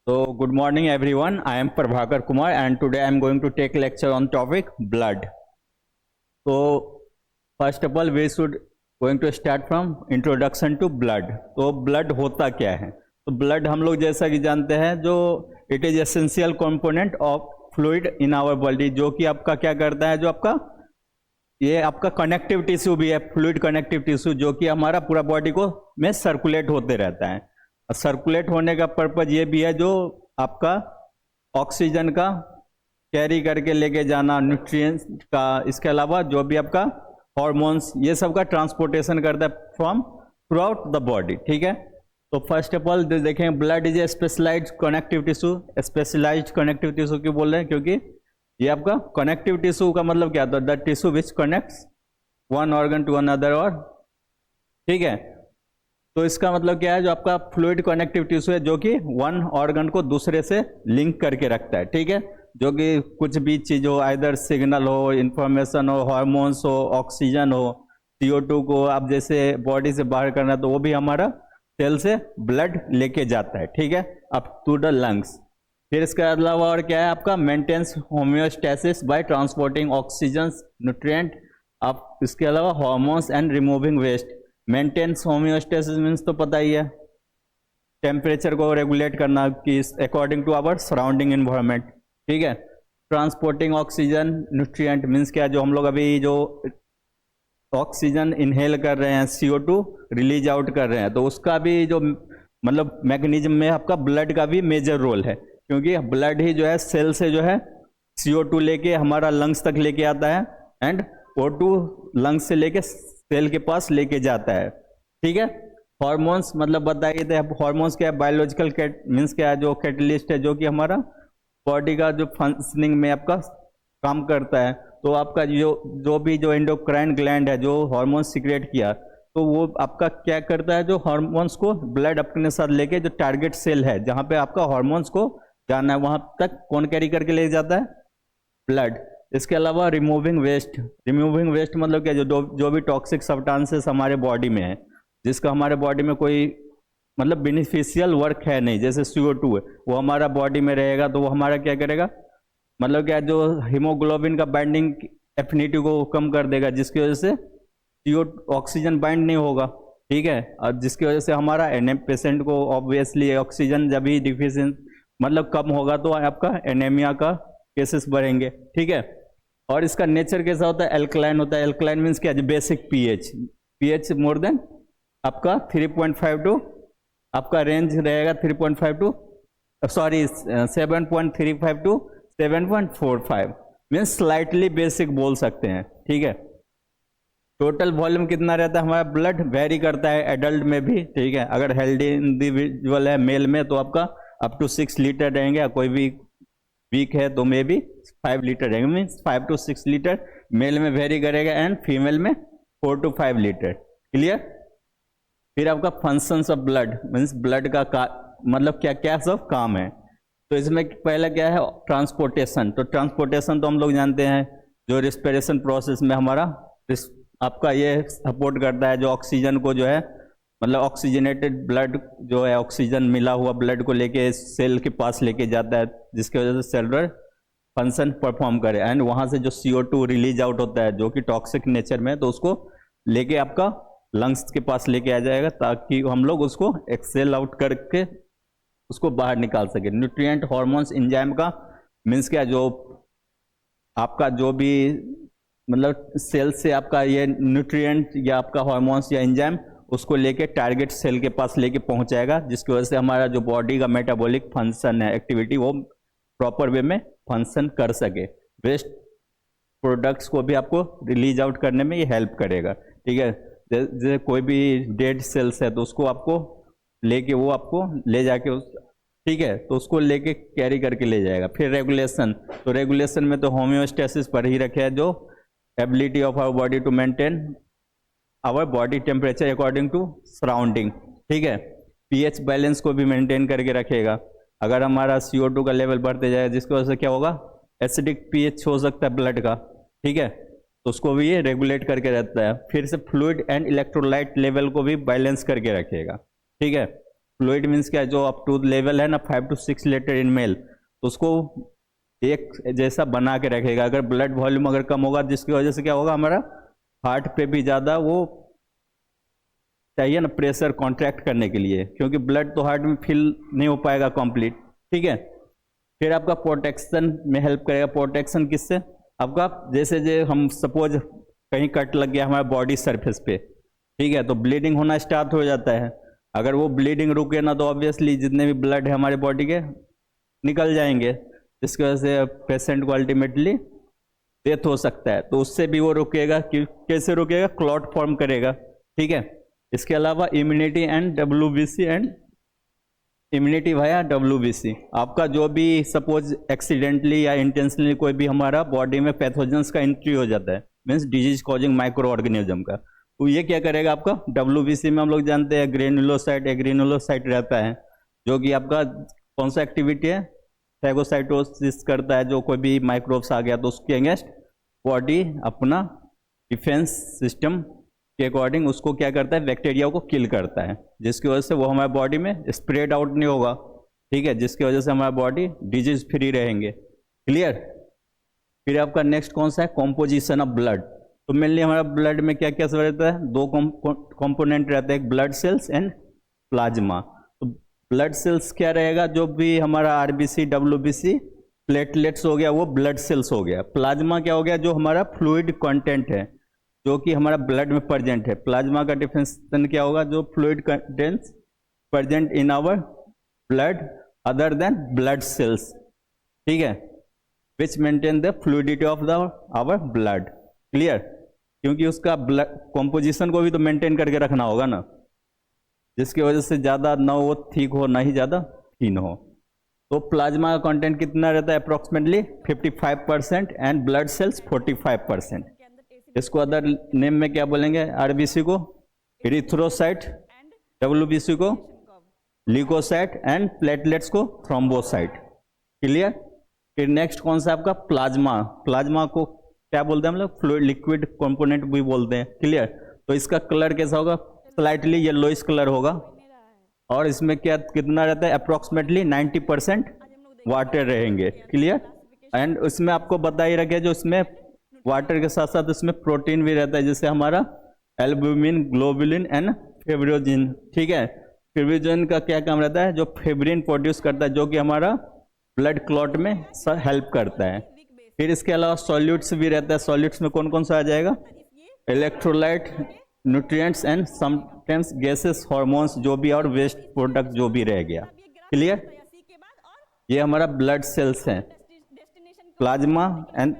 So, good morning everyone. I am Prabhakar Kumar and today I am going to take lecture on topic blood. So, first of all we should going to start from introduction to blood. तो blood होता क्या है? तो blood हम लोग जैसा कि जानते हैं जो it is essential component of fluid in our body, जो कि आपका क्या करता है, जो आपका ये आपका कनेक्टिव टिश्यू भी है, फ्लूइड कनेक्टिव टिश्यू, जो कि हमारा पूरा बॉडी को में सर्कुलेट होते रहता है। सर्कुलेट होने का पर्पज ये भी है जो आपका ऑक्सीजन का कैरी करके लेके जाना, न्यूट्रिएंट्स का, इसके अलावा जो भी आपका हार्मोन्स, ये सब का ट्रांसपोर्टेशन करता है from throughout the body. ठीक है, तो फर्स्ट ऑफ ऑल देखें, blood is a specialised connective tissue. Specialised connective tissue क्यों बोल रहे हैं? क्योंकि ये आपका कनेक्टिव टिश्यू का मतलब क्या था? The tissue which connects one organ to another. और ठीक है, तो इसका मतलब क्या है? जो आपका फ्लूइड कनेक्टिव टिश्यू है जो कि वन ऑर्गन को दूसरे से लिंक करके रखता है। ठीक है, जो कि कुछ भी चीज हो, आइदर सिग्नल हो, इंफॉर्मेशन हो, हार्मोन्स हो, ऑक्सीजन हो, CO2 को आप जैसे बॉडी से बाहर करना है तो वो भी हमारा सेल से ब्लड लेके जाता है। ठीक है, अप टू द लंग्स। फिर इसके अलावा और क्या है? आपका maintains homeostasis by transporting oxygen, nutrient. आप इसके अलावा hormones and removing waste. Maintains homeostasis means तो पता ही है, टेम्परेचर को रेगुलेट करना कि according to our surrounding environment. ठीक है, ट्रांसपोर्टिंग ऑक्सीजन, न्यूट्रिएंट मीन्स क्या? जो हम लोग अभी जो ऑक्सीजन इनहेल कर रहे हैं, CO2 रिलीज आउट कर रहे हैं, तो उसका भी जो मतलब मैकेनिज्म में आपका ब्लड का भी मेजर रोल है, क्योंकि ब्लड ही जो है सेल से जो है CO2 लेके हमारा लंग्स तक लेके आता है एंड O2 लंग्स से लेके सेल के पास लेके जाता है। ठीक है, हार्मोन्स मतलब बताइए थे, हार्मोन्स क्या है? बायोलॉजिकल मीन्स क्या है? जो कैटलिस्ट है जो कि हमारा बॉडी का जो फंक्शनिंग में आपका काम करता है। तो आपका जो भी जो एंडोक्राइन ग्लैंड है जो हार्मोन्स सीक्रेट किया, तो वो आपका क्या करता है? जो हार्मोन्स को ब्लड अपने साथ लेके जो टारगेट सेल है जहाँ पे आपका हार्मोन्स को जाना है वहां तक कौन कैरी करके ले जाता है? ब्लड। इसके अलावा रिमूविंग वेस्ट। रिमूविंग वेस्ट मतलब क्या? जो भी टॉक्सिक सब्सटेंसेस हमारे बॉडी में है, जिसका हमारे बॉडी में कोई मतलब बेनिफिशियल वर्क है नहीं, जैसे CO2 है, वो हमारा बॉडी में रहेगा तो वो हमारा क्या करेगा? मतलब क्या? जो हीमोग्लोबिन का बाइंडिंग एफिनिटी को कम कर देगा, जिसकी वजह से ऑक्सीजन बाइंड नहीं होगा। ठीक है, और जिसकी वजह से हमारा पेशेंट को ऑब्वियसली ऑक्सीजन जब भी डिफिशियंट मतलब कम होगा तो आपका एनीमिया का केसेस बढ़ेंगे। ठीक है, और इसका नेचर कैसा होता है? एल्कलाइन होता है। एल्कलाइन मीन्स क्या? बेसिक पीएच मोर देन आपका 3.5 टू आपका रेंज रहेगा 3.5 to 7.35 to 7.45 means slightly basic बोल सकते हैं। ठीक है, टोटल वॉल्यूम कितना रहता है हमारा? ब्लड वेरी करता है एडल्ट में भी। ठीक है, अगर हेल्दी इंडिविजुअल है मेल में तो आपका अप टू 6 लीटर रहेंगे, कोई भी वीक है तो मे भी 5 लीटर रहेंगे, मीन्स 5 टू 6 लीटर मेल में वेरी करेगा एंड फीमेल में 4 टू 5 लीटर। क्लियर? फिर आपका functions of blood means blood का मतलब क्या क्या सब काम है। तो इसमें पहला क्या है? ट्रांसपोर्टेशन। तो ट्रांसपोर्टेशन तो हम लोग जानते हैं, जो रिस्पिरेशन प्रोसेस में हमारा आपका ये सपोर्ट करता है, जो ऑक्सीजन को जो है मतलब ऑक्सीजनेटेड ब्लड जो है, ऑक्सीजन मिला हुआ ब्लड को लेके सेल के पास लेके जाता है, जिसकी वजह से सेलुलर फंक्शन परफॉर्म करे एंड वहां से जो CO2 रिलीज आउट होता है जो कि टॉक्सिक नेचर में है, तो उसको लेके आपका लंग्स के पास लेके आ जाएगा ताकि हम लोग उसको एक्सेल आउट करके उसको बाहर निकाल सके। न्यूट्रिएंट, हार्मोन्स, एंजाइम का मीन्स क्या? जो आपका जो भी मतलब सेल से आपका ये न्यूट्रिएंट या आपका हार्मोन्स या एंजाइम उसको लेके टारगेट सेल के पास लेके पहुंचाएगा, जिसकी वजह से हमारा जो बॉडी का मेटाबॉलिक फंक्शन है, एक्टिविटी, वो प्रॉपर वे में फंक्शन कर सके। वेस्ट प्रोडक्ट्स को भी आपको रिलीज आउट करने में ये हेल्प करेगा। ठीक है, जैसे कोई भी डेड सेल्स है तो उसको आपको लेके वो आपको ले जाके उस ठीक है तो उसको लेके कैरी करके ले जाएगा। फिर रेगुलेशन। तो रेगुलेशन में तो होम्योस्टेसिस पर ही रखे है, जो ability of our body to maintain our body temperature according to surrounding. ठीक है, पीएच बैलेंस को भी मेंटेन करके रखेगा। अगर हमारा CO2 का लेवल बढ़ते जाए जिसकी वजह से क्या होगा? एसिडिक पीएच हो सकता है ब्लड का। ठीक है, तो उसको भी ये रेगुलेट करके रहता है। फिर से फ्लूइड एंड इलेक्ट्रोलाइट लेवल को भी बैलेंस करके रखेगा। ठीक है, फ्लूइड मीन्स क्या है, जो अप टू लेवल है ना 5 to 6 लीटर इन मेल, तो उसको एक जैसा बना के रखेगा। अगर ब्लड वॉल्यूम अगर कम होगा, जिसकी वजह से क्या होगा, हमारा हार्ट पे भी ज़्यादा वो चाहिए ना प्रेशर कॉन्ट्रैक्ट करने के लिए, क्योंकि ब्लड तो हार्ट में फिल नहीं हो पाएगा कंप्लीट। ठीक है, फिर आपका प्रोटेक्शन में हेल्प करेगा। प्रोटेक्शन किससे, आपका जैसे हम सपोज कहीं कट लग गया हमारे बॉडी सरफेस पे, ठीक है, तो ब्लीडिंग होना स्टार्ट हो जाता है। अगर वो ब्लीडिंग रुके ना, तो ऑब्वियसली जितने भी ब्लड है हमारे बॉडी के निकल जाएंगे, जिसकी वजह से पेशेंट को अल्टीमेटली डेथ हो सकता है। तो उससे भी वो रुकेगा। कैसे रुकेगा, क्लॉट फॉर्म करेगा। ठीक है, इसके अलावा immunity and WBC and immunity via WBC, आपका जो भी सपोज एक्सीडेंटली या इंटेंशनली कोई भी हमारा बॉडी में पैथोजेंस का एंट्री हो जाता है, means disease causing micro organism का, तो ये क्या करेगा, आपका WBC में हम लोग जानते हैं ग्रेनुलोसाइट एग्रेनुलोसाइट रहता है, जो कि आपका कौन सा एक्टिविटी है, फैगोसाइटोसिस करता है। जो कोई भी माइक्रोब्स आ गया तो उसके अगेंस्ट बॉडी अपना डिफेंस सिस्टम के अकॉर्डिंग उसको क्या करता है, बैक्टीरिया को किल करता है, जिसकी वजह से वो हमारे बॉडी में स्प्रेड आउट नहीं होगा। ठीक है, जिसकी वजह से हमारा बॉडी डिजीज फ्री रहेंगे। क्लियर। फिर आपका नेक्स्ट कौन सा है, कॉम्पोजिशन ऑफ ब्लड। तो मेनली हमारा ब्लड में क्या क्या सब रहता है, दो कंपोनेंट रहते हैं, ब्लड सेल्स एंड प्लाज्मा। तो ब्लड सेल्स क्या रहेगा, जो भी हमारा RBC WBC प्लेटलेट्स हो गया वो ब्लड सेल्स हो गया। प्लाज्मा क्या हो गया, जो हमारा फ्लूइड कंटेंट है जो कि हमारा ब्लड में प्रेजेंट है। प्लाज्मा का डिफिनेशन क्या होगा, जो fluid contents present in our blood other than blood cells. ठीक है, which maintain the fluidity of the our blood. Clear, क्योंकि उसका ब्लड कॉम्पोजिशन को भी तो मेंटेन करके रखना होगा ना, जिसकी वजह से ज़्यादा ना वो थिक हो ना ही ज़्यादा थीन हो। तो प्लाज्मा का कंटेंट कितना रहता है, अप्रोक्सीमेटली 55% एंड ब्लड सेल्स 45%। इसको अदर नेम में क्या बोलेंगे, RBC को एरिथ्रोसाइट, WBC को ल्यूकोसाइट एंड प्लेटलेट्स को थ्रोम्बोसाइट। क्लियर। फिर नेक्स्ट कौन सा आपका प्लाज्मा। प्लाज्मा को क्या बोलते हैं हम लोग, फ्लूइड लिक्विड कंपोनेंट भी बोलते हैं। क्लियर। तो इसका कलर कैसा होगा, स्लाइटली येलोइश कलर होगा, और इसमें क्या कितना रहता है, अप्रोक्सीमेटली 90% वाटर रहेंगे। क्लियर। एंड उसमें आपको बता ही रखे, जो इसमें वाटर के साथ साथ इसमें प्रोटीन भी रहता है, जैसे हमारा एल्ब्यूमिन, ग्लोबुलिन एंड फिब्रिनोजन। ठीक है, फिब्रिनोजन का क्या काम रहता है, जो फिब्रिन प्रोड्यूस करता है, जो कि हमारा ब्लड क्लॉट में हेल्प करता है। फिर इसके अलावा सॉल्यूट्स भी रहता है। सॉल्यूट्स में कौन कौन सा आ जाएगा, electrolyte, nutrients and sometimes gases, hormones जो भी, और वेस्ट प्रोडक्ट जो भी रह गया। क्लियर। ये हमारा ब्लड सेल्स हैं। प्लाज्मा एंड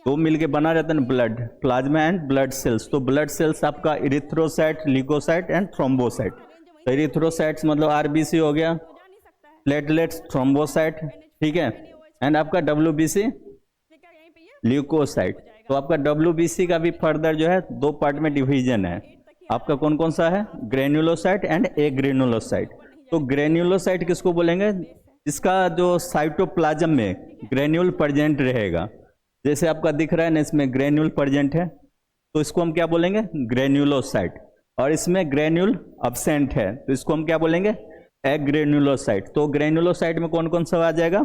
दो मिलके बना रहता है ना blood, plasma and blood cells. तो ब्लड सेल्स आपका इरिथ्रोसाइट, ल्यूकोसाइट एंड थ्रोम्बोसाइट। तो इरिथ्रोसाइट्स मतलब RBC हो गया, प्लेटलेट्स थ्रोम्बोसाइट, ठीक है, एंड आपका WBC ल्यूकोसाइट। तो आपका WBC का भी फर्दर जो है दो पार्ट में डिवीजन है। आपका कौन कौन सा है, ग्रेन्युलोसाइट एंड एग्रेनुलोसाइट। तो ग्रेन्युलोसाइट किसको बोलेंगे, इसका जो साइटोप्लाज्म में ग्रेन्यूल प्रेजेंट रहेगा, जैसे आपका दिख रहा है ना, इसमें ग्रेन्यूल प्रेजेंट है, तो इसको हम क्या बोलेंगे, ग्रेन्युलोसाइट। और इसमें ग्रेन्यूल अब्सेंट है, तो इसको हम क्या बोलेंगे, एग्रेनुलोसाइट। तो ग्रेनुलोसाइट में कौन कौन सा आ जाएगा,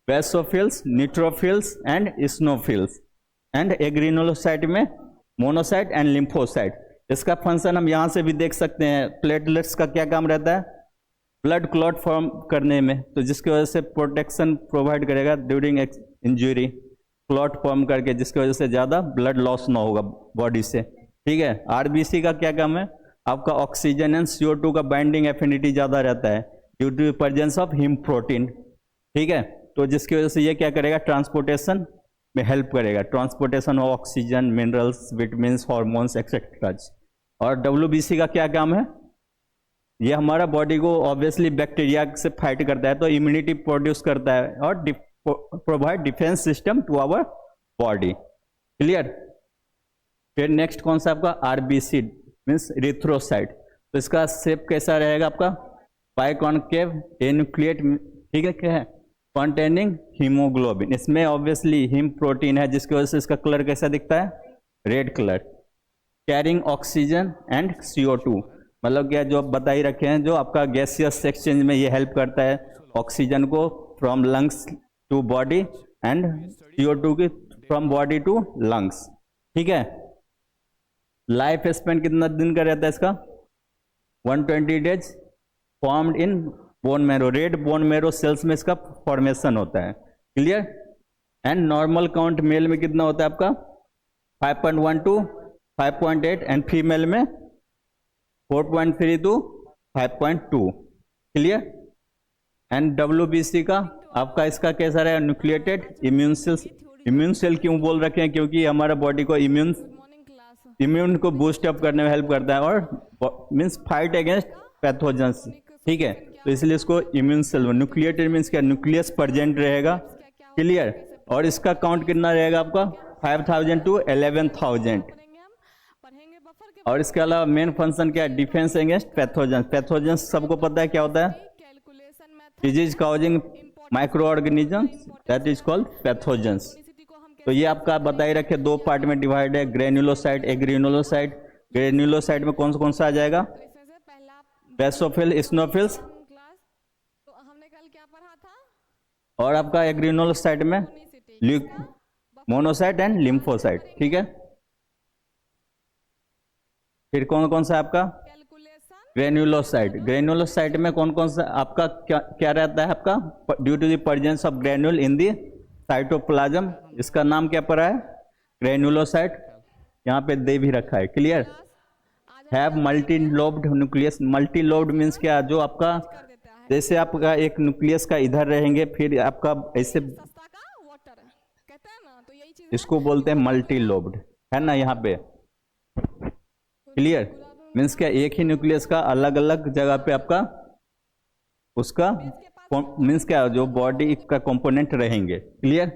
basophils, neutrophils and स्नोफिल्स। And agranulocyte में मोनोसाइट एंड लिम्फोसाइट। इसका फंक्शन हम यहाँ से भी देख सकते हैं। प्लेटलेट्स का क्या काम रहता है, ब्लड क्लॉट फॉर्म करने में, तो जिसकी वजह से प्रोटेक्शन प्रोवाइड करेगा ड्यूरिंग इंजरी, क्लॉट फॉर्म करके, जिसकी वजह से ज़्यादा ब्लड लॉस ना होगा बॉडी से। ठीक है। RBC का क्या काम है, आपका ऑक्सीजन एंड CO2 का बाइंडिंग एफिनिटी ज़्यादा रहता है due to presence of haem protein. ठीक है, तो जिसकी वजह से ये क्या करेगा, ट्रांसपोर्टेशन में हेल्प करेगा, transportation of oxygen, minerals, vitamins, hormones etcetera. और WBC का क्या काम है, ये हमारा बॉडी को ऑब्वियसली बैक्टीरिया से फाइट करता है, तो इम्यूनिटी प्रोड्यूस करता है और provide defence system to our body. Clear. फिर नेक्स्ट कौन सा आपका RBC मीन्स इरिथ्रोसाइट। तो इसका शेप कैसा रहेगा आपका, बाइकॉन्केव एन्यूक्लिएट, ठीक है, क्या है, कंटेनिंग हीमोग्लोबिन। इसमें ऑब्वियसली हिम प्रोटीन है, जिसकी वजह से इसका कलर कैसा दिखता है, red colour. Carrying oxygen and CO2। मतलब क्या, जो आप बता ही रखे हैं, जो आपका गैसियस एक्सचेंज में ये हेल्प करता है ऑक्सीजन को from lungs to body and CO2 की फ्रॉम बॉडी टू लंग्स। ठीक है। लाइफ स्पेन कितना दिन का रहता है इसका? 120 days. Formed in bone marrow, red bone marrow cells में इसका फॉर्मेशन होता है। Clear. And normal count male में कितना होता है आपका? 5.1 टू 5.8 एंड फीमेल में 4.3 टू 5.2। क्लियर। एंड WBC का आपका इसका कैसा रहेगा? Nucleated immune cells. Immune cell क्यों बोल रखे हैं? क्योंकि हमारा बॉडी को इम्यून को बूस्ट अप करने में हेल्प करता है और मीन्स फाइट अगेंस्ट पैथोजेंस। ठीक है, तो इसलिए इसको इम्यून सेल। न्यूक्लिएटेड मीन्स क्या? न्यूक्लियस प्रेजेंट रहेगा। क्लियर। और इसका काउंट कितना रहेगा आपका? 5000 टू 11000। और इसके अलावा मेन फंक्शन क्या है? Defence against pathogens. पैथोजेंस सबको पता है क्या होता है? Disease causing micro organism, that is called pathogens. तो ये आपका बताई रखे, दो पार्ट में डिवाइड है, ग्रेन्युलोसाइट, एग्रेनुलोसाइट। ग्रेन्युलोसाइट में कौन सा आ जाएगा? बेसोफिल, इस्नोफिल्स। और आपका एग्रेनुलोसाइट में मोनोसाइट एंड लिम्फोसाइट। ठीक है। फिर कौन सा है आपका? ग्रेन्युलोसाइट। ग्रेन्युलोसाइट में कौन सा आपका क्या रहता है आपका? Due to the presence of granule in the cytoplasm, इसका नाम क्या पड़ा है? ग्रेन्युलोसाइट। यहाँ पे दे भी रखा है। Clear. Have multi lobed nucleus. Multi lobed means क्या? जो आपका जैसे आपका एक न्यूक्लियस का इधर रहेंगे, फिर आपका ऐसे, इसको बोलते हैं मल्टी लोब्ड, है ना यहाँ पे। क्लियर। मीन्स क्या? एक ही न्यूक्लियस का अलग अलग जगह पे आपका उसका मीन्स क्या? जो बॉडी का कंपोनेंट रहेंगे। क्लियर।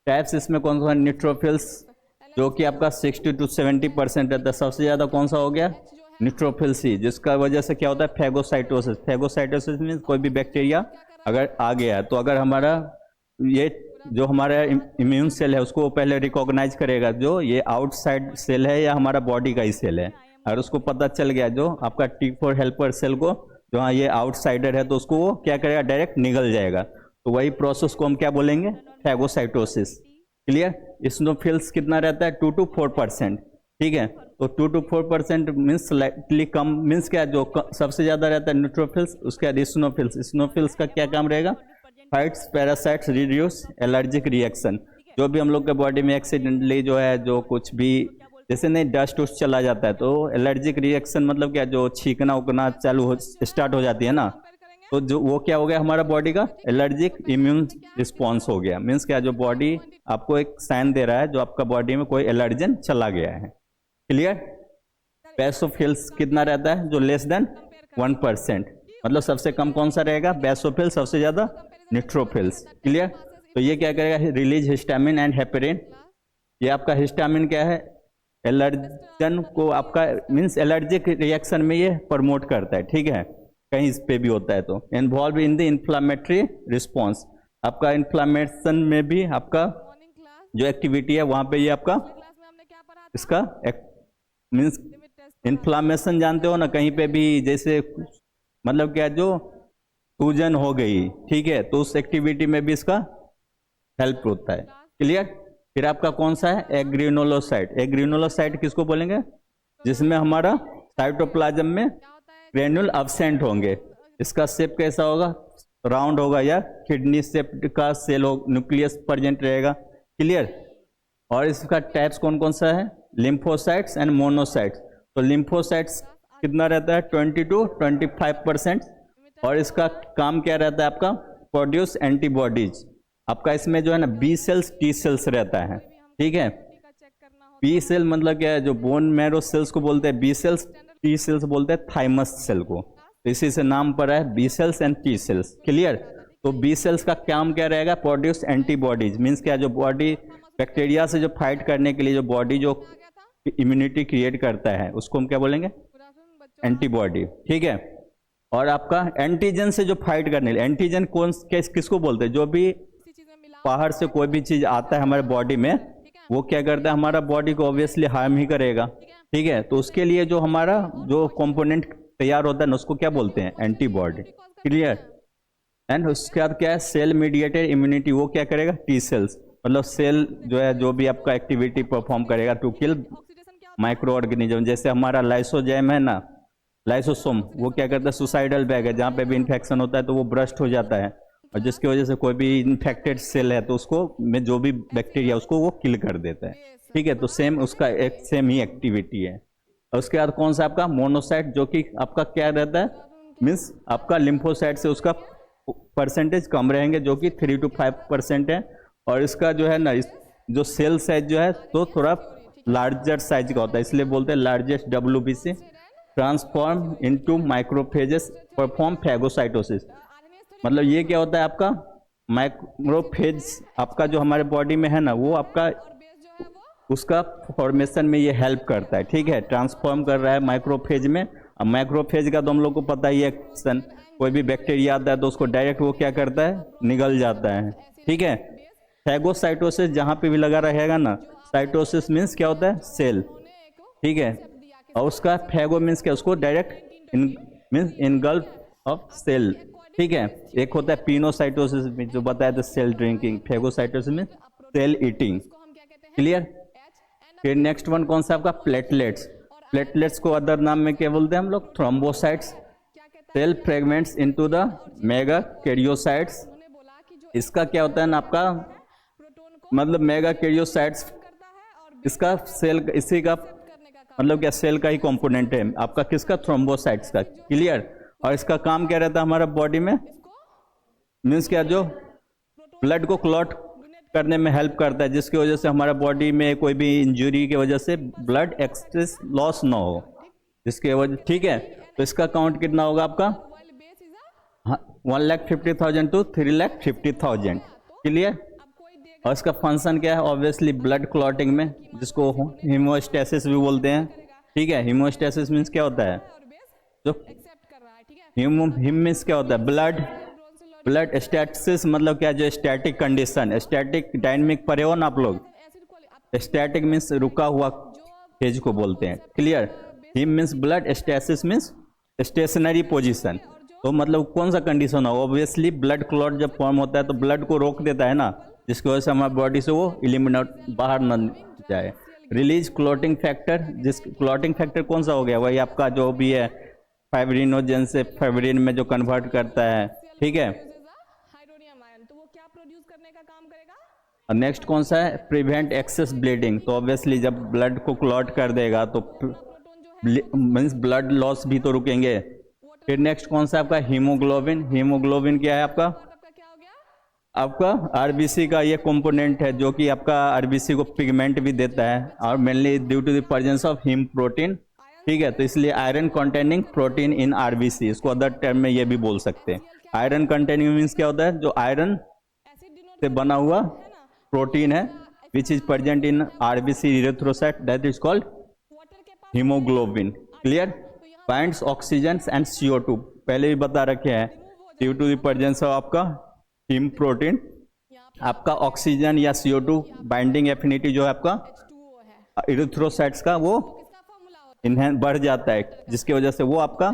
टाइप्स इसमें कौन सा? न्यूट्रोफिल्स, जो कि आपका 60 to 70% रहता है। सबसे ज्यादा कौन सा हो गया? न्यूट्रोफिल्स ही, जिसका वजह से क्या होता है? फैगोसाइटोसिस। फैगोसाइटोसिस मीन्स कोई भी बैक्टीरिया अगर आ गया है तो अगर हमारा ये जो हमारा इम्यून सेल है उसको पहले रिकॉग्नाइज करेगा, जो ये आउटसाइड सेल है या हमारा बॉडी का ही सेल है। अगर उसको पता चल गया जो आपका T4 हेल्पर सेल को, जो हाँ ये आउटसाइडर है, तो उसको वो क्या करेगा? डायरेक्ट निगल जाएगा। तो वही प्रोसेस को हम क्या बोलेंगे? फैगोसाइटोसिस। क्लियर। इस्नोफिल्स कितना रहता है? 2 to 4%। ठीक है। तो 2 to 4% means slightly come. Means क्या? जो सबसे ज्यादा रहता है न्यूट्रोफिल्स, उसके बाद इस्नोफिल्स। इस्नोफिल्स का क्या काम रहेगा? Fights parasites, reduce allergic reaction. जो भी हम लोग के बॉडी में एक्सीडेंटली जो है, जो कुछ भी जैसे नहीं डस्ट उस्ट चला जाता है, तो एलर्जिक रिएक्शन मतलब क्या? जो छींकना उकना स्टार्ट हो जाती है ना, तो जो वो क्या हो गया? हमारा बॉडी का एलर्जिक इम्यून रिस्पॉन्स हो गया। मीन्स क्या? जो बॉडी आपको एक साइन दे रहा है जो आपका बॉडी में कोई एलर्जन चला गया है। क्लियर। बेसोफिल्स कितना रहता है? जो लेस देन 1%। मतलब सबसे कम कौन सा रहेगा? बेसोफिल। सबसे ज्यादा न्यूट्रोफिल्स। क्लियर। तो ये क्या करेगा? Release histamine and heparin. ये आपका हिस्टामिन क्या है? एलर्जन को आपका मीन्स एलर्जिक रिएक्शन में ये प्रमोट करता है। ठीक है, कहीं इस पे भी होता है। तो involve in the inflammatory response. आपका इन्फ्लामेशन में भी आपका जो एक्टिविटी है वहां पे ये आपका इसका मीन्स इन्फ्लामेशन जानते हो ना, कहीं पे भी जैसे मतलब क्या? जो सूजन हो गई, ठीक है, तो उस एक्टिविटी में भी इसका हेल्प होता है। क्लियर। फिर आपका कौन सा है? एग्रेनुलोसाइट। एग्रेनुलोसाइट किसको बोलेंगे? जिसमें हमारा साइटोप्लाज्म में ग्रेन्यूल अब्सेंट होंगे। इसका शेप कैसा होगा? राउंड होगा या किडनी शेप का सेल हो, न्यूक्लियस प्रेजेंट रहेगा। क्लियर। और इसका टाइप्स कौन सा है? Lymphocytes and monocytes. तो लिम्फोसाइट्स कितना रहता है? 20 to 25%। और इसका काम क्या रहता है आपका? Produce antibodies. आपका इसमें जो है ना बी सेल्स, टी सेल्स रहता है। ठीक है। बी सेल मतलब क्या है? जो बोन मैरो सेल्स को बोलते हैं बी सेल्स, टी सेल्स बोलते हैं थाइमस सेल को। तो इसी से नाम पड़ा है B cells and T cells. Clear. तो बी सेल्स का काम क्या रहेगा? Produce antibodies. मीन्स क्या? जो बॉडी बैक्टीरिया से जो फाइट करने के लिए जो बॉडी जो इम्यूनिटी क्रिएट करता है उसको हम क्या बोलेंगे? एंटीबॉडी। ठीक है। और आपका एंटीजन से जो फाइट करने, एंटीजन किसको बोलते हैं? जो भी बाहर से कोई भी चीज आता है हमारे बॉडी में, वो क्या करता है? हमारा बॉडी को ऑब्वियसली हार्म ही करेगा। ठीक है, तो उसके लिए जो हमारा जो कंपोनेंट तैयार होता है ना उसको क्या बोलते हैं, एंटीबॉडी। क्लियर। एंड उसके बाद क्या है, सेल मीडिएटेड इम्यूनिटी, वो क्या करेगा, टी सेल्स, मतलब सेल जो है जो भी आपका एक्टिविटी परफॉर्म करेगा टू किल माइक्रो ऑर्गेनिज्म। जैसे हमारा लाइसोजाइम है ना, लाइसोसोम, वो क्या करता है, सुसाइडल बैग है, जहाँ पे भी इन्फेक्शन होता है तो वो ब्रस्ट हो जाता है, और जिसकी वजह से कोई भी इन्फेक्टेड सेल है तो उसको में जो भी बैक्टीरिया उसको वो किल कर देता है। ठीक है, तो सेम उसका एक सेम ही एक्टिविटी है। और उसके बाद कौन सा आपका मोनोसाइट, जो कि आपका क्या रहता है, मीन्स आपका लिम्फोसाइट से उसका परसेंटेज कम रहेंगे, जो कि 3 to 5% है। और इसका जो है ना, जो सेल साइज जो है तो थोड़ा लार्जर साइज का होता है, इसलिए बोलते हैं largest WBC। Transform into microphages, perform phagocytosis, मतलब ये क्या होता है आपका माइक्रोफेज, आपका जो हमारे बॉडी में है ना वो आपका उसका फॉर्मेशन में ये हेल्प करता है। ठीक है, ट्रांसफॉर्म कर रहा है माइक्रोफेज में। अब माइक्रोफेज का तो हम लोग को पता ही है, कोई भी बैक्टीरिया आता है तो उसको डायरेक्ट वो क्या करता है, निगल जाता है। ठीक है, फैगोसाइटोसिस जहाँ पे भी लगा रहेगा ना, साइटोसिस मीन्स क्या होता है, सेल। ठीक है, और उसका फैगो मीन्स क्या, उसको direct means engulf of cell. ठीक है, एक होता है पिनोसाइटोसिस जो बताया था, cell drinking. Phagocytosis means cell eating. Clear. फिर नेक्स्ट वन कौन सा आपका, प्लेटलेट्स। प्लेटलेट्स को अदर नाम में क्या बोलते हैं हम लोग, thrombocytes. Cell fragments into the megakaryocytes. इसका क्या होता है ना आपका, मतलब मेगा कैरियोसाइट्स, इसका सेल, इसी का मतलब क्या, सेल का ही कंपोनेंट है आपका, किसका, थ्रोम्बोसाइट्स का। क्लियर। और इसका काम क्या रहता है हमारा बॉडी में, मीन्स क्या, जो ब्लड को क्लॉट करने में हेल्प करता है, जिसकी वजह से हमारा बॉडी में कोई भी इंजरी की वजह से ब्लड एक्सेस लॉस ना हो, जिसके वजह। ठीक है, तो इसका काउंट कितना होगा आपका, 1,50,000 to 3,50,000। क्लियर। और इसका फंक्शन क्या है, ऑब्वियसली ब्लड क्लॉटिंग में, जिसको हीमोस्टेसिस भी बोलते हैं। ठीक है, हीमोस्टेसिस मीन्स क्या होता है, जो हिम मीन्स क्या होता है, ब्लड स्टैटिस, मतलब क्या, जो स्टैटिक कंडीशन, स्टैटिक डायनेमिक पढ़े हो ना आप लोग, स्टैटिक मीन्स रुका हुआ फेज को बोलते हैं। Clear. Haem means blood, stasis means stationary position. तो मतलब कौन सा कंडीशन हो, ऑब्वियसली ब्लड क्लॉट जब फॉर्म होता है तो ब्लड को रोक देता है ना, जिसकी वजह से हमारी बॉडी से वो इलिमिनेट बाहर न जाए। रिलीज क्लॉटिंग फैक्टर, जिस क्लॉटिंग फैक्टर कौन सा हो गया, वही आपका जो भी है फाइब्रिनोजन से फाइब्रिन में जो कन्वर्ट करता है। ठीक है, नेक्स्ट कौन सा है, प्रिवेंट एक्सेस ब्लीडिंग। तो ऑब्वियसली जब ब्लड को क्लॉट कर देगा तो मीन्स ब्लड लॉस भी तो रुकेंगे। फिर नेक्स्ट कौन सा आपका, हीमोग्लोबिन। हीमोग्लोबिन क्या है आपका आरबीसी का ये कंपोनेंट है, जो कि आपका आरबीसी को पिगमेंट भी देता है, और mainly due to the presence of haem protein. ठीक है, तो इसलिए iron containing protein in RBC, इसको अदर टर्म में ये भी बोल सकते हैं। आयरन कंटेनिंग मीन्स क्या होता है, जो आयरन से बना हुआ प्रोटीन है, which is present in RBC erythrocyte, that is called haemoglobin. Clear. Binds oxygen and CO2, पहले भी बता रखे हैं, due to the presence of आपका हीम प्रोटीन, आपका ऑक्सीजन या CO2 बाइंडिंग एफिनिटी जो है आपका इरिथ्रोसाइट्स का, वो इन्हें बढ़ जाता है, जिसकी वजह से वो आपका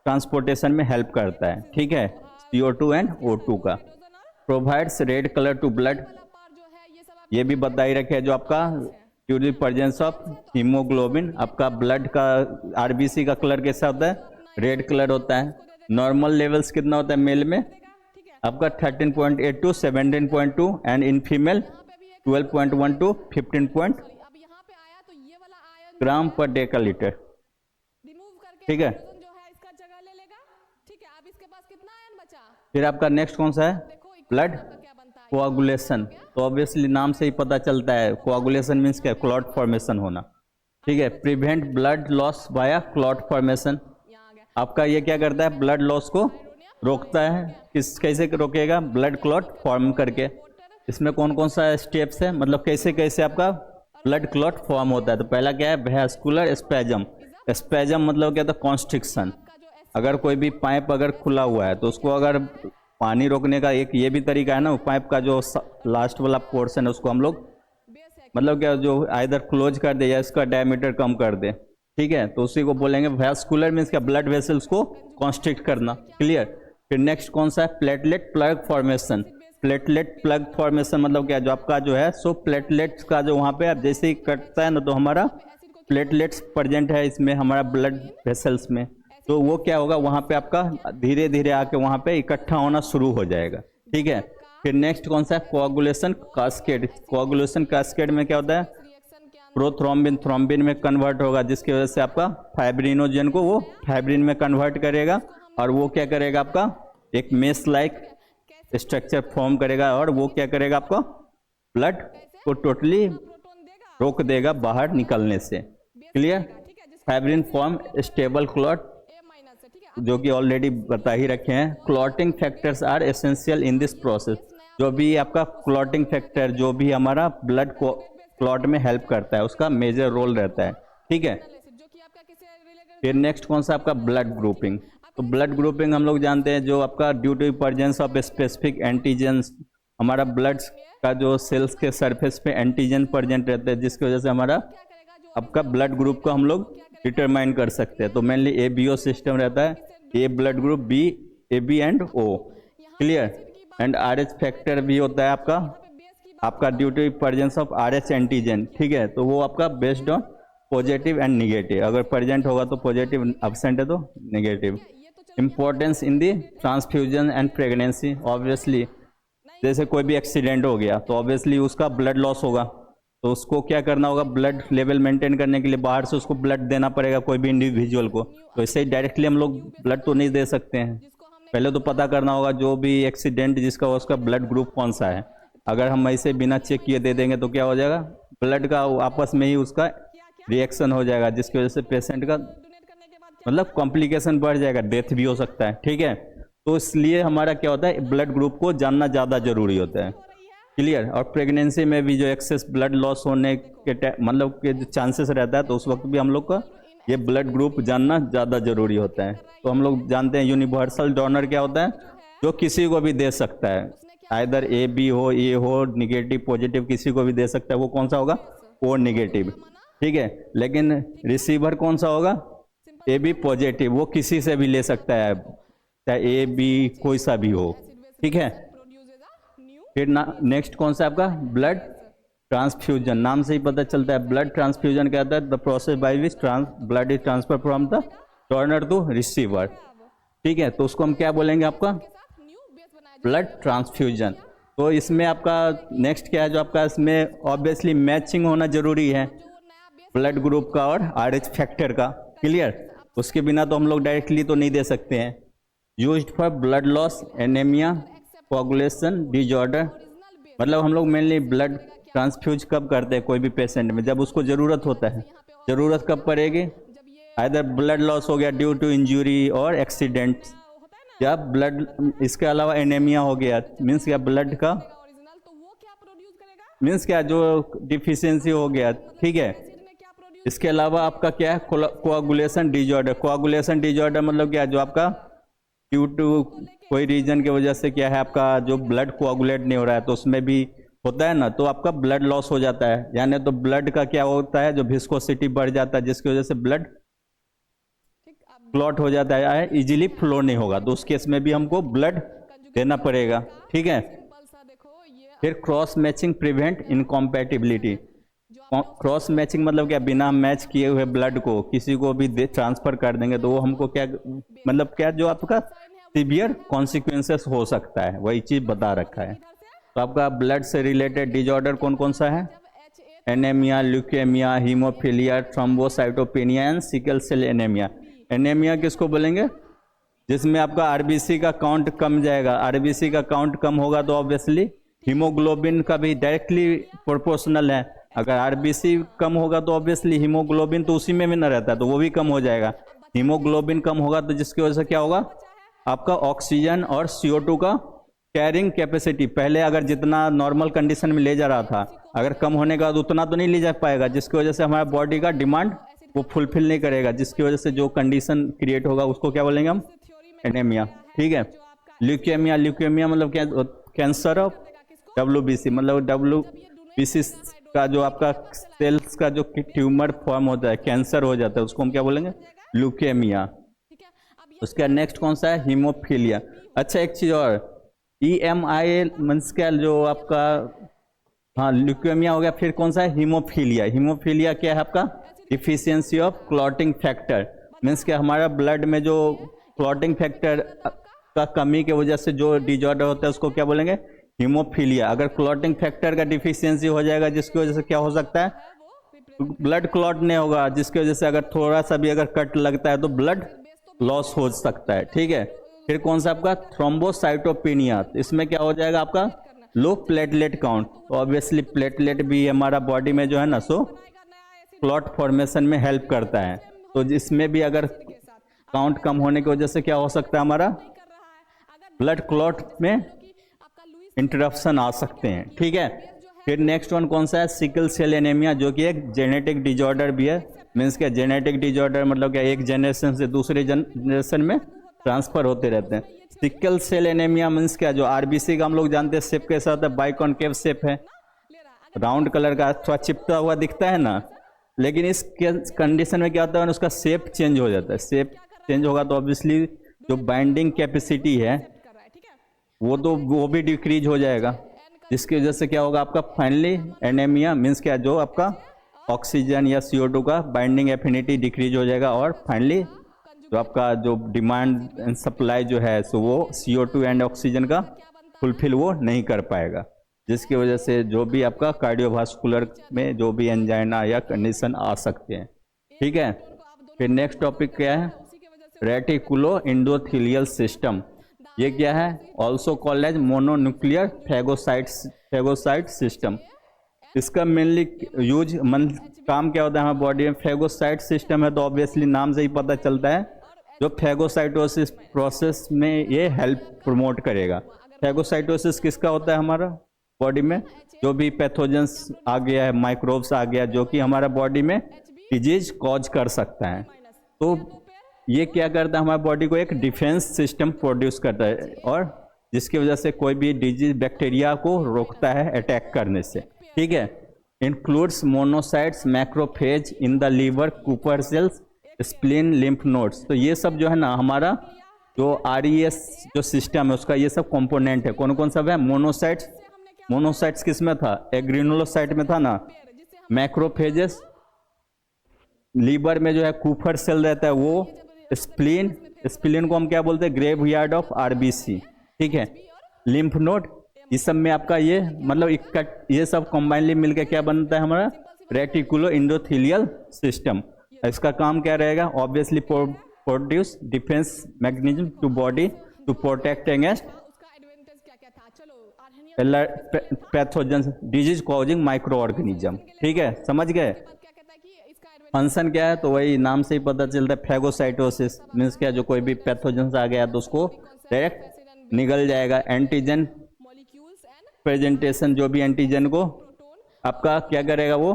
ट्रांसपोर्टेशन में हेल्प करता है। ठीक है, CO2 एंड O2 का। Provides red colour to blood, ये भी बता ही रखे, जो आपका due to presence of haemoglobin, आपका ब्लड का आरबीसी का कलर कैसा होता है, रेड कलर होता है। नॉर्मल लेवल्स कितना होता है मेल में आपका 13.8 to 17.2, and in female 12.1 to 15 ग्राम पर डेकालीटर। ठीक है, फिर आपका नेक्स्ट कौन सा है, ब्लड कोआगुलेशन। तो ऑब्वियसली नाम से ही पता चलता है, कोआगुलेशन मीन्स क्या, क्लॉट फॉर्मेशन होना। ठीक है, prevent blood loss by clot formation, आपका ये क्या करता है, ब्लड लॉस को रोकता है। कैसे रोकेगा, ब्लड क्लॉट फॉर्म करके। इसमें कौन कौन सा स्टेप्स है, मतलब कैसे कैसे आपका ब्लड क्लॉट फॉर्म होता है। तो पहला क्या है, वैस्कुलर स्पैजम। स्पैजम मतलब क्या था, कॉन्स्ट्रिक्शन। अगर कोई भी पाइप अगर खुला हुआ है तो उसको अगर पानी रोकने का एक ये भी तरीका है ना, पाइप का जो लास्ट वाला पोर्शन है उसको हम लोग मतलब क्या, जो आइदर क्लोज कर दे या इसका डायमीटर कम कर दे, ठीक है, तो उसी को बोलेंगे वैस्कुलर, मीन्स क्या, ब्लड वेसल्स को कॉन्स्ट्रिक्ट करना। क्लियर। फिर नेक्स्ट कौन सा है, platelet plug formation. Platelet plug formation मतलब क्या, जो आपका जो है सो प्लेटलेट्स का जो वहाँ पे आप जैसे ही कटता है ना, तो हमारा प्लेटलेट्स प्रेजेंट है इसमें हमारा ब्लड वेसल्स में, तो वो क्या होगा, वहाँ पे आपका धीरे धीरे आके वहाँ पे इकट्ठा होना शुरू हो जाएगा। ठीक है। फिर नेक्स्ट कौन सा है, कोआगुलेशन कास्केड। कोआगुलेशन कास्केड में क्या होता है, प्रोथ्रोम्बिन थ्रोम्बिन में कन्वर्ट होगा, जिसकी वजह से आपका फाइब्रिनोजन को वो फाइब्रिन में कन्वर्ट करेगा, और वो क्या करेगा, आपका एक मेस लाइक स्ट्रक्चर फॉर्म करेगा, और वो क्या करेगा, आपका ब्लड को टोटली रोक देगा बाहर निकलने से। Clear. Fibrin form stable clot, जो कि ऑलरेडी बता ही रखे हैं। Clotting factors are essential in this process. जो भी आपका क्लॉटिंग फैक्टर, जो भी हमारा ब्लड को क्लॉट में हेल्प करता है, उसका मेजर रोल रहता है। ठीक है। फिर नेक्स्ट कौन सा आपका, ब्लड ग्रुपिंग। तो ब्लड ग्रुपिंग हम लोग जानते हैं, जो आपका due to presence of specific antigens, हमारा ब्लड का जो सेल्स के सरफेस पे एंटीजन प्रेजेंट रहते हैं, जिसकी वजह से हमारा आपका ब्लड ग्रुप को हम लोग डिटरमाइन कर सकते हैं। तो मेनली ABO सिस्टम रहता है, A blood group, B AB and O। Clear. And RH factor भी होता है आपका due to presence of RH antigen. ठीक है। तो वो आपका based on positive and negative, अगर प्रेजेंट होगा तो पॉजिटिव, एब्सेंट है तो negative. Importance in the transfusion and pregnancy. Obviously जैसे कोई भी एक्सीडेंट हो गया तो ऑब्वियसली उसका ब्लड लॉस होगा, तो उसको क्या करना होगा, ब्लड लेवल मेंटेन करने के लिए बाहर से उसको ब्लड देना पड़ेगा कोई भी इंडिविजुअल को। तो इससे डायरेक्टली हम लोग ब्लड तो नहीं दे सकते हैं, पहले तो पता करना होगा जो भी एक्सीडेंट जिसका उसका ब्लड ग्रुप कौन सा है। अगर हम ऐसे बिना चेक किए दे देंगे तो क्या हो जाएगा, ब्लड का आपस में ही उसका रिएक्शन हो जाएगा, जिसकी वजह से पेशेंट का मतलब कॉम्प्लिकेशन बढ़ जाएगा, डेथ भी हो सकता है। ठीक है। तो इसलिए हमारा क्या होता है, ब्लड ग्रुप को जानना ज़्यादा जरूरी होता है। क्लियर। और प्रेगनेंसी में भी जो एक्सेस ब्लड लॉस होने के मतलब के जो चांसेस रहता है, तो उस वक्त भी हम लोग का ये ब्लड ग्रुप जानना ज़्यादा जरूरी होता है। तो हम लोग जानते हैं यूनिवर्सल डोनर क्या होता है, जो किसी को भी दे सकता है, आइदर AB हो, A हो, निगेटिव पॉजिटिव, किसी को भी दे सकता है। वो कौन सा होगा, O नेगेटिव। ठीक है। लेकिन रिसीवर कौन सा होगा, AB पॉजिटिव, वो किसी से भी ले सकता है, चाहे AB कोई सा भी हो। ठीक है। फिर नेक्स्ट कौन सा आपका, ब्लड ट्रांसफ्यूजन। नाम से ही पता चलता है, ब्लड ट्रांसफ्यूजन क्या होता है, the process by which blood is transfer from the donor to receiver. ठीक है। तो उसको हम क्या बोलेंगे, आपका ब्लड ट्रांसफ्यूजन। तो इसमें आपका नेक्स्ट क्या है, जो आपका इसमें ऑब्वियसली मैचिंग होना जरूरी है ब्लड ग्रुप का और RH फैक्टर का। क्लियर। उसके बिना तो हम लोग डायरेक्टली तो नहीं दे सकते हैं। Used for blood loss, anaemia, coagulation disorder. मतलब हम लोग मेनली ब्लड ट्रांसफ्यूज कब करते हैं कोई भी पेशेंट में, जब उसको ज़रूरत होता है। ज़रूरत कब पड़ेगी, आइदर ब्लड लॉस हो गया ड्यू टू इंजरी और एक्सीडेंट, या ब्लड, इसके अलावा एनीमिया हो गया, मीन्स क्या ब्लड का मीन्स क्या जो डिफिशियंसी हो गया। ठीक है। इसके अलावा आपका क्या है, कोआगुलेशन डिजॉर्डर। कोआगुलेशन डिजॉर्डर मतलब क्या, जो आपका ड्यू टू कोई रीजन की वजह से क्या है, आपका जो ब्लड कोआगुलेट नहीं हो रहा है, तो उसमें भी होता है ना, तो आपका ब्लड लॉस हो जाता है, यानी तो ब्लड का क्या होता है, जो विस्कोसिटी बढ़ जाता है, जिसकी वजह से ब्लड क्लॉट हो जाता है, इजीली फ्लो नहीं होगा, तो उस केस में भी हमको ब्लड देना पड़ेगा। ठीक है। फिर cross matching prevent इनकॉम्पैटिबिलिटी। Cross matching मतलब क्या, बिना मैच किए हुए ब्लड को किसी को भी ट्रांसफर कर देंगे, तो वो हमको क्या मतलब क्या, जो आपका सीवियर कॉन्सिक्वेंसेस हो सकता है, वही चीज बता रखा है। तो आपका ब्लड से रिलेटेड डिजॉर्डर कौन कौन सा है, anaemia, leukaemia, haemophilia, thrombocytopenia and sickle cell anaemia. Anaemia किसको बोलेंगे, जिसमें आपका RBC का काउंट कम जाएगा। RBC का काउंट कम होगा तो ऑब्वियसली हीमोग्लोबिन का भी डायरेक्टली प्रोपोर्शनल है। अगर RBC कम होगा तो ऑब्वियसली हीमोग्लोबिन तो उसी में भी ना रहता है, तो वो भी कम हो जाएगा। हीमोग्लोबिन कम होगा तो जिसकी वजह से क्या होगा, आपका ऑक्सीजन और CO2 का कैरिंग कैपेसिटी, पहले अगर जितना नॉर्मल कंडीशन में ले जा रहा था, अगर कम होने के बाद उतना तो नहीं ले जा पाएगा, जिसकी वजह से हमारा बॉडी का डिमांड वो फुलफिल नहीं करेगा, जिसकी वजह से जो कंडीशन क्रिएट होगा उसको क्या बोलेंगे हम, एनीमिया। ठीक है। ल्यूकेमिया, ल्यूकेमिया मतलब क्या, कैंसर ऑफ WBC, मतलब WBC का जो आपका सेल्स का जो ट्यूमर फॉर्म होता है, कैंसर हो जाता है, उसको हम क्या बोलेंगे, ल्यूकेमिया। उसका नेक्स्ट कौन सा है, हीमोफीलिया। अच्छा एक चीज और, EMI मीन्स क्या, जो आपका, हाँ ल्यूकेमिया हो गया, फिर कौन सा है, हीमोफीलिया। हीमोफीलिया क्या है आपका, deficiency of clotting factor, means क्या हमारा ब्लड में जो क्लॉटिंग फैक्टर का कमी की वजह से जो डिजॉर्डर होता है उसको क्या बोलेंगे, हीमोफीलिया। अगर क्लॉटिंग फैक्टर का डिफिशियंसी हो जाएगा जिसकी वजह से क्या हो सकता है, ब्लड क्लॉट नहीं होगा, जिसकी वजह से अगर थोड़ा सा भी अगर कट लगता है तो ब्लड लॉस हो सकता है। ठीक है, फिर कौन सा आपका, थ्रोम्बोसाइटोपिनिया। इसमें क्या हो जाएगा आपका, low platelet count. Obviously platelet भी हमारा बॉडी में जो है ना, सो क्लॉट फॉर्मेशन में हेल्प करता है। तो जिसमें भी अगर काउंट कम होने की वजह से क्या हो सकता है, हमारा ब्लड क्लॉट में इंटरप्शन आ सकते हैं। ठीक है, फिर नेक्स्ट वन कौन सा है, सिकल सेल एनीमिया, जो कि एक जेनेटिक डिजॉर्डर भी है। मीन्स क्या, जेनेटिक डिजॉर्डर मतलब क्या, एक जनरेशन से दूसरे जनरेशन में ट्रांसफर होते रहते हैं। सिकल सेल एनीमिया मीन्स क्या, जो आरबीसी का हम लोग जानते हैं शेप कैसा होता है, बाइकॉनकेव शेप है, राउंड कलर का, थोड़ा चिपटा हुआ दिखता है ना। लेकिन इस कंडीशन में क्या होता है, उसका शेप चेंज हो जाता है। शेप चेंज होगा तो ऑब्वियसली जो बाइंडिंग कैपेसिटी है वो भी डिक्रीज हो जाएगा, जिसकी वजह से क्या होगा आपका, फाइनली एनीमिया मीन्स क्या, जो आपका ऑक्सीजन या CO2 का बाइंडिंग एफिनिटी डिक्रीज हो जाएगा, और फाइनली जो आपका जो डिमांड एंड सप्लाई जो है, सो वो CO2 एंड ऑक्सीजन का फुलफिल वो नहीं कर पाएगा, जिसकी वजह से जो भी आपका कार्डियोवास्कुलर में जो भी एंजाइना या कंडीशन आ सकते हैं। ठीक है, फिर नेक्स्ट टॉपिक क्या है, रेटिकुलो एंडोथेलियल सिस्टम। ये क्या है, also called as mononuclear phagocyte system. इसका मेनली काम क्या होता है हमारे बॉडी में, फैगोसाइट सिस्टम है तो ऑब्वियसली नाम से ही पता चलता है, जो फैगोसाइटोसिस प्रोसेस में ये हेल्प प्रमोट करेगा। फैगोसाइटोसिस किसका होता है हमारा बॉडी में, जो भी पैथोजेंस आ गया है, माइक्रोब्स आ गया जो कि हमारा बॉडी में डिजीज कॉज कर सकता है, तो ये क्या करता है, हमारे बॉडी को एक डिफेंस सिस्टम प्रोड्यूस करता है, और जिसकी वजह से कोई भी डिजीज बैक्टीरिया को रोकता है अटैक करने से। ठीक है, includes monocytes, macrophage in the liver, Kupffer cells, spleen, lymph nodes. तो ये सब जो है ना हमारा जो RES जो सिस्टम है उसका ये सब कंपोनेंट है। कौन कौन सब है, मोनोसाइट्स किस में था, एग्रेनुलोसाइट में था ना, मैक्रोफेजेस, लीवर में जो है कूपर सेल रहता है वो, स्प्लीन को हम क्या बोलते हैं, ग्रेवयार्ड ऑफ RBC। ठीक है, लिम्फ नोड, इस सब में आपका ये मतलब ये सब कंबाइनली मिलकर क्या बनता है हमारा, रेटिकुलो एंडोथेलियल सिस्टम। इसका काम क्या रहेगा, obviously produce defence mechanism to body to protect against pathogen disease causing micro organism. ठीक है, समझ गए। फंक्शन क्या है, तो वही नाम से ही पता चलता है, फैगोसाइटोसिस मीन्स क्या, जो कोई भी पैथोजेंस आ गया तो उसको डायरेक्ट निगल जाएगा। एंटीजन प्रेजेंटेशन, जो भी एंटीजन को आपका क्या करेगा, वो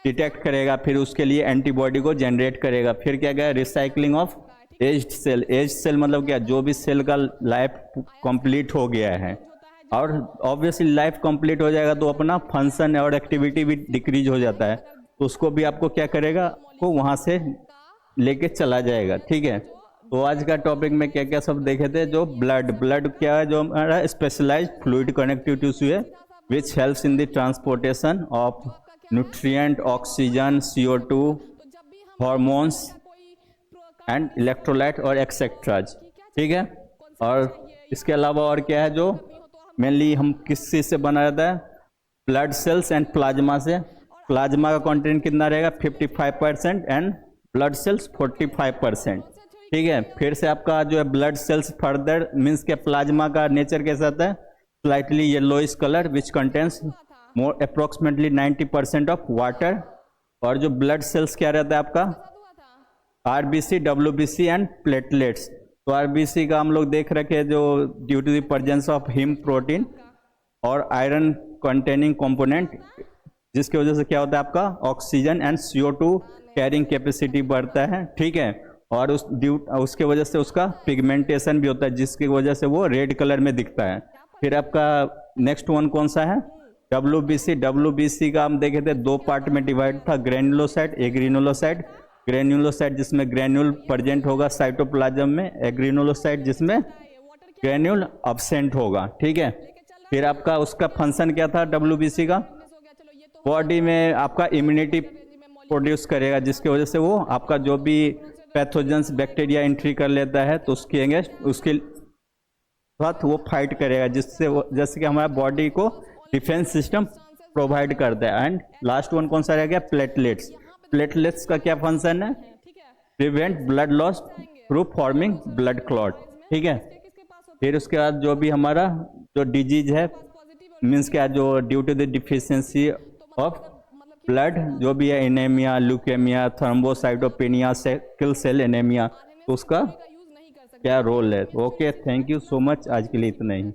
डिटेक्ट करेगा, फिर उसके लिए एंटीबॉडी को जनरेट करेगा। फिर क्या करेगा, recycling of aged cell. Aged cell मतलब क्या, जो भी सेल का लाइफ कंप्लीट हो गया है, और ऑब्वियसली लाइफ कंप्लीट हो जाएगा तो अपना फंक्शन और एक्टिविटी भी डिक्रीज हो जाता है, तो उसको भी आपको क्या करेगा, को वहाँ से लेके चला जाएगा। ठीक है, तो आज का टॉपिक में क्या क्या सब देखे थे, जो ब्लड क्या है, जो हमारा स्पेशलाइज्ड फ्लूइड कनेक्टिव टिश्यू है which helps in the transportation of nutrient, oxygen, CO2, hormones and electrolyte और एक्सेट्राज। ठीक है, और इसके अलावा और क्या है, जो मेनली हम किस चीज़ से बना रहता है, ब्लड सेल्स एंड प्लाज्मा से। प्लाज्मा का कंटेंट कितना रहेगा, 55% एंड ब्लड सेल्स 45%। ठीक है, फिर से आपका जो है ब्लड सेल्स फर्दर मीन्स के प्लाज्मा का नेचर कैसा आता है, slightly yellowish colour which contains more approximately 90% of water. और जो ब्लड सेल्स क्या रहता है आपका, RBC, WBC एंड प्लेटलेट्स। तो RBC का हम लोग देख रखे हैं, जो due to the presence of haem protein और आयरन कंटेनिंग कंपोनेंट, जिसकी वजह से क्या होता है आपका oxygen and CO2 carrying capacity बढ़ता है। ठीक है, और उसके वजह से उसका पिगमेंटेशन भी होता है, जिसकी वजह से वो रेड कलर में दिखता है। फिर आपका नेक्स्ट वन कौन सा है, डब्ल्यूबीसी का हम देखे थे दो पार्ट में डिवाइड था, ग्रेन्युलोसाइट, एग्रेनुलोसाइट। ग्रेन्युलोसाइट जिसमें ग्रेन्यूल प्रेजेंट होगा साइटोप्लाज्म में, एग्रेनुलोसाइट जिसमें ग्रेन्यूल अब्सेंट होगा। ठीक है, फिर आपका उसका फंक्शन क्या था डब्ल्यूबीसी का? बॉडी में आपका इम्यूनिटी प्रोड्यूस करेगा, जिसकी वजह से वो आपका जो भी पैथोजेंस बैक्टीरिया एंट्री कर लेता है तो उसके अगेंस्ट उसके साथ वो फाइट करेगा, जिससे जैसे कि हमारा बॉडी को डिफेंस सिस्टम प्रोवाइड करता है। एंड लास्ट वन कौन सा रह गया? प्लेटलेट्स। प्लेटलेट्स का क्या फंक्शन है? Prevent blood loss through forming blood clot. ठीक है, फिर उसके बाद जो भी हमारा जो डिजीज है मीन्स क्या, जो due to the deficiency of blood जो भी है, anaemia, leukaemia, thrombocytopenia, sickle cell anaemia, तो उसका क्या रोल है। Okay, thank you so much, आज के लिए इतना ही।